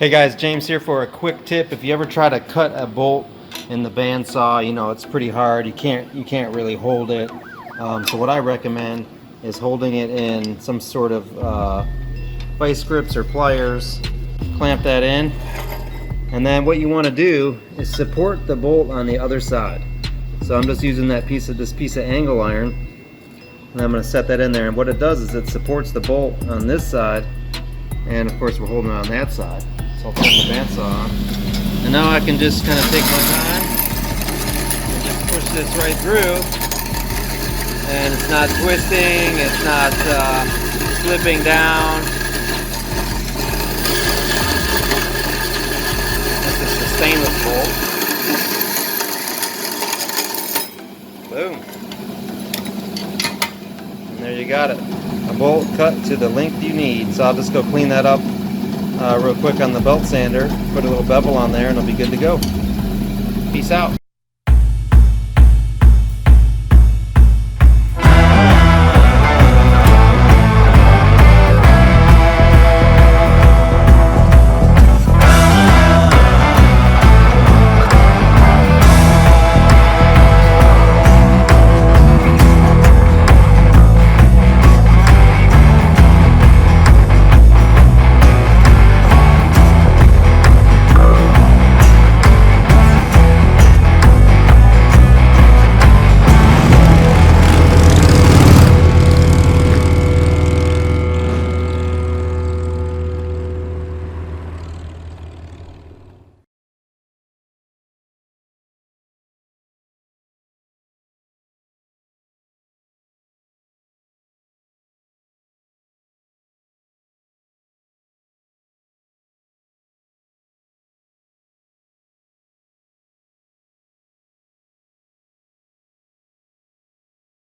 Hey guys, James here for a quick tip. If you ever try to cut a bolt in the bandsaw, you know it's pretty hard. You can't really hold it. So what I recommend is holding it in some sort of vice grips or pliers. Clamp that in, and then what you want to do is support the bolt on the other side. So I'm just using this piece of angle iron, and I'm going to set that in there. And what it does is it supports the bolt on this side, and of course we're holding it on that side. So I'll turn the bandsaw on, and now I can just kind of take my time and just push this right through, and it's not twisting, it's not slipping down. This is the stainless bolt. Boom. And there you got it. A bolt cut to the length you need. So I'll just go clean that up real quick on the belt sander, put a little bevel on there, and it'll be good to go. Peace out.